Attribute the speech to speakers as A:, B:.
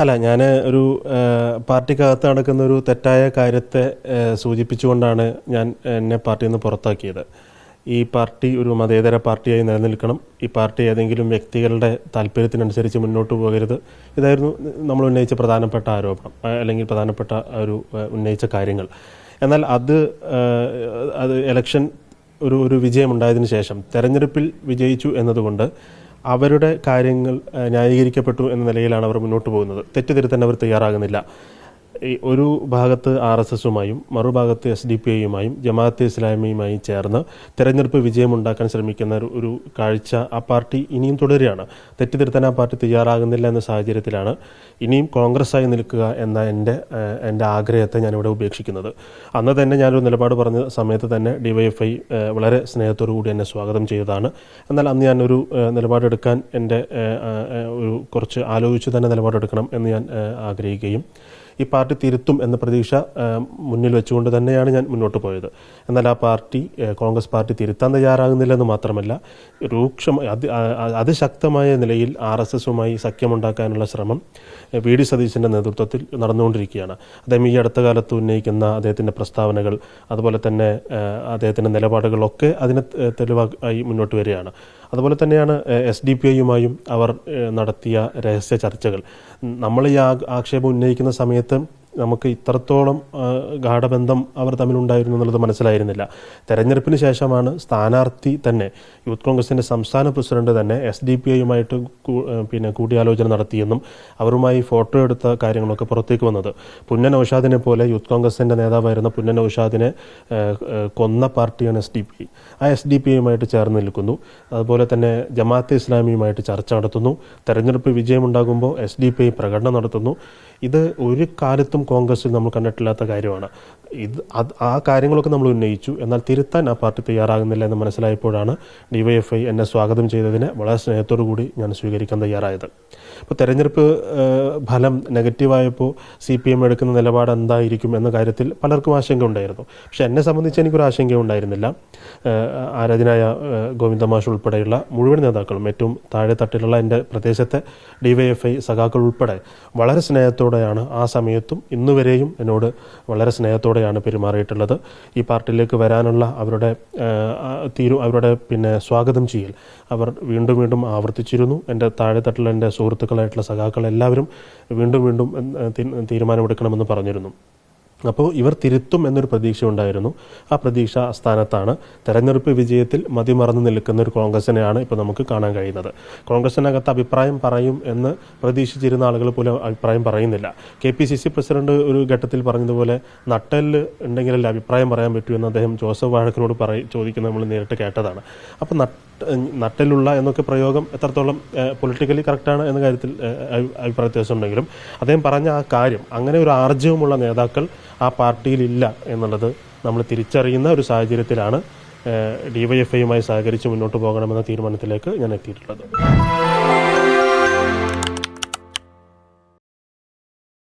A: അല്ല, ഞാൻ ഒരു പാർട്ടിക്കകത്ത് നടക്കുന്ന ഒരു തെറ്റായ കാര്യത്തെ സൂചിപ്പിച്ചുകൊണ്ടാണ് എന്നെ പാർട്ടിയിൽ നിന്ന് പുറത്താക്കിയത്. ഈ പാർട്ടി ഒരു മതേതര പാർട്ടിയായി നിലനിൽക്കണം, ഈ പാർട്ടി ഏതെങ്കിലും വ്യക്തികളുടെ താല്പര്യത്തിനനുസരിച്ച് മുന്നോട്ട് പോകരുത്. ഇതായിരുന്നു നമ്മൾ ഉന്നയിച്ച പ്രധാനപ്പെട്ട ആരോപണം, അല്ലെങ്കിൽ പ്രധാനപ്പെട്ട ഉന്നയിച്ച കാര്യങ്ങൾ. എന്നാൽ അത് ഇലക്ഷൻ ഒരു വിജയമുണ്ടായതിനു ശേഷം തെരഞ്ഞെടുപ്പിൽ വിജയിച്ചു എന്നതുകൊണ്ട് അവരുടെ കാര്യങ്ങൾ ന്യായീകരിക്കപ്പെട്ടു എന്ന നിലയിലാണ് അവർ മുന്നോട്ട് പോകുന്നത്. തെറ്റുതിരുത്താൻ അവർ തയ്യാറാകുന്നില്ല. ഒരു ഭാഗത്ത് RSSുമായും മറുഭാഗത്ത് SDPIയുമായും ജമാഅത്തെ ഇസ്ലാമിയുമായും ചേർന്ന് തെരഞ്ഞെടുപ്പ് വിജയമുണ്ടാക്കാൻ ശ്രമിക്കുന്ന ഒരു കാഴ്ച ആ പാർട്ടി ഇനിയും തുടരുകയാണ്. തെറ്റുതിരുത്താൻ ആ പാർട്ടി തയ്യാറാകുന്നില്ല എന്ന സാഹചര്യത്തിലാണ് ഇനിയും കോൺഗ്രസ്സായി നിൽക്കുക എന്ന എൻ്റെ ആഗ്രഹത്തെ ഞാനിവിടെ ഉപേക്ഷിക്കുന്നത്. അന്ന് തന്നെ ഞാനൊരു നിലപാട് പറഞ്ഞ സമയത്ത് തന്നെ DYFI വളരെ സ്നേഹത്തോടു കൂടി എന്നെ സ്വാഗതം ചെയ്തതാണ്. എന്നാൽ അന്ന് ഞാനൊരു നിലപാടെടുക്കാൻ ഒരു കുറച്ച് ആലോചിച്ച് തന്നെ നിലപാടെടുക്കണം എന്ന് ഞാൻ ആഗ്രഹിക്കുകയും ഈ പാർട്ടി തിരുത്തും എന്ന പ്രതീക്ഷ മുന്നിൽ വെച്ചുകൊണ്ട് തന്നെയാണ് ഞാൻ മുന്നോട്ട് പോയത്. എന്നാൽ ആ പാർട്ടി, കോൺഗ്രസ് പാർട്ടി തിരുത്താൻ തയ്യാറാകുന്നില്ലെന്ന് മാത്രമല്ല, അതിശക്തമായ നിലയിൽ RSSുമായി സഖ്യമുണ്ടാക്കാനുള്ള ശ്രമം VD സതീശൻ്റെ നേതൃത്വത്തിൽ നടന്നുകൊണ്ടിരിക്കുകയാണ്. അദ്ദേഹം ഈ അടുത്ത കാലത്ത് ഉന്നയിക്കുന്ന അദ്ദേഹത്തിൻ്റെ പ്രസ്താവനകൾ, അതുപോലെ തന്നെ അദ്ദേഹത്തിൻ്റെ നിലപാടുകളൊക്കെ അതിന് തെളിവായി മുന്നോട്ട് വരികയാണ്. അതുപോലെ തന്നെയാണ് SDPIയുമായും അവർ നടത്തിയ രഹസ്യ ചർച്ചകൾ. നമ്മൾ ഈ ആക്ഷേപം ഉന്നയിക്കുന്ന സമയത്ത് നമുക്ക് ഇത്രത്തോളം ഗാഢബന്ധം അവർ തമ്മിലുണ്ടായിരുന്നു എന്നുള്ളത് മനസ്സിലായിരുന്നില്ല. തെരഞ്ഞെടുപ്പിന് ശേഷമാണ് സ്ഥാനാർത്ഥി തന്നെ, യൂത്ത് കോൺഗ്രസിൻ്റെ സംസ്ഥാന പ്രസിഡന്റ് തന്നെ SDPIയുമായിട്ട് കൂടിയാലോചന നടത്തിയെന്നും അവരുമായി ഫോട്ടോ എടുത്ത കാര്യങ്ങളൊക്കെ പുറത്തേക്ക് വന്നത്. പുന്നൻ ഔഷാദിനെ പോലെ യൂത്ത് കോൺഗ്രസിൻ്റെ നേതാവായിരുന്ന പുന്നൻ ഔഷാദിനെ കൊന്ന പാർട്ടിയാണ് SDPI. ആ SDPIയുമായിട്ട് ചേർന്ന് നിൽക്കുന്നു. അതുപോലെ തന്നെ ജമാഅത്തെ ഇസ്ലാമിയുമായിട്ട് ചർച്ച നടത്തുന്നു. തെരഞ്ഞെടുപ്പ് വിജയമുണ്ടാകുമ്പോൾ SDPI പ്രകടനം നടത്തുന്നു. ഇത് ഒരു കാലത്തും കോൺഗ്രസിൽ നമ്മൾ കണ്ടിട്ടില്ലാത്ത കാര്യമാണ്. ആ കാര്യങ്ങളൊക്കെ നമ്മൾ ഉന്നയിച്ചു. എന്നാൽ തിരുത്താൻ ആ പാർട്ടി തയ്യാറാകുന്നില്ല എന്ന് മനസ്സിലായപ്പോഴാണ് DYFI എന്നെ സ്വാഗതം ചെയ്തതിനെ വളരെ സ്നേഹത്തോടു കൂടി ഞാൻ സ്വീകരിക്കാൻ തയ്യാറായത്. ഇപ്പോൾ തെരഞ്ഞെടുപ്പ് ഫലം നെഗറ്റീവായപ്പോൾ CPM എടുക്കുന്ന നിലപാട് എന്തായിരിക്കും എന്ന കാര്യത്തിൽ പലർക്കും ആശങ്ക ഉണ്ടായിരുന്നു. പക്ഷെ എന്നെ സംബന്ധിച്ച് എനിക്കൊരു ആശങ്കയും ഉണ്ടായിരുന്നില്ല. ആരാധനായ ഗോവിന്ദമാഷ് ഉൾപ്പെടെയുള്ള മുഴുവൻ നേതാക്കളും, ഏറ്റവും താഴെ തട്ടിലുള്ള എൻ്റെ പ്രദേശത്തെ DYFI സഖാക്കൾ ഉൾപ്പെടെ വളരെ സ്നേഹത്തോടെയാണ് ആ സമയത്തും ഇന്നുവരെയും എന്നോട് വളരെ സ്നേഹത്തോടെയാണ് പെരുമാറിയിട്ടുള്ളത്. ഈ പാർട്ടിയിലേക്ക് വരാനുള്ള അവരുടെ സ്വാഗതം ചെയ്യൽ അവർ വീണ്ടും വീണ്ടും ആവർത്തിച്ചിരുന്നു. എൻ്റെ താഴെത്തട്ടിലുള്ള എൻ്റെ സുഹൃത്തുക്കളായിട്ടുള്ള സഖാക്കൾ എല്ലാവരും വീണ്ടും തീരുമാനമെടുക്കണമെന്ന് പറഞ്ഞിരുന്നു. അപ്പോൾ ഇവർ തിരുത്തും എന്നൊരു പ്രതീക്ഷ ഉണ്ടായിരുന്നു. ആ പ്രതീക്ഷ സ്ഥാനത്താണ്. തെരഞ്ഞെടുപ്പ് വിജയത്തിൽ മതിമറന്ന് നിൽക്കുന്ന ഒരു കോൺഗ്രസിനെയാണ് ഇപ്പോൾ നമുക്ക് കാണാൻ കഴിയുന്നത്. കോൺഗ്രസിനകത്ത് അഭിപ്രായം പറയും എന്ന് പ്രതീക്ഷിച്ചിരുന്ന ആളുകൾ പോലും അഭിപ്രായം പറയുന്നില്ല. KPCC പ്രസിഡന്റ് ഒരു ഘട്ടത്തിൽ പറഞ്ഞതുപോലെ നട്ടെല്ല് ഉണ്ടെങ്കിലല്ലേ അഭിപ്രായം പറയാൻ പറ്റൂ എന്ന് അദ്ദേഹം ജോസഫ് വാഴക്കനോട് ചോദിക്കുന്നത് നമ്മൾ നേരിട്ട് കേട്ടതാണ്. അപ്പോൾ നട്ടെല്ലുള്ള എന്നൊക്കെ പ്രയോഗം എത്രത്തോളം പൊളിറ്റിക്കലി കറക്റ്റാണ് എന്ന കാര്യത്തിൽ അഭിപ്രായ വ്യത്യാസം ഉണ്ടെങ്കിലും അദ്ദേഹം പറഞ്ഞ ആ കാര്യം, അങ്ങനെ ഒരു ആർജവമുള്ള നേതാക്കൾ ആ പാർട്ടിയിലില്ല എന്നുള്ളത് നമ്മൾ തിരിച്ചറിയുന്ന ഒരു സാഹചര്യത്തിലാണ് DYFIയുമായി സഹകരിച്ച് മുന്നോട്ട് പോകണമെന്ന തീരുമാനത്തിലേക്ക് ഞാൻ എത്തിയിട്ടുള്ളത്.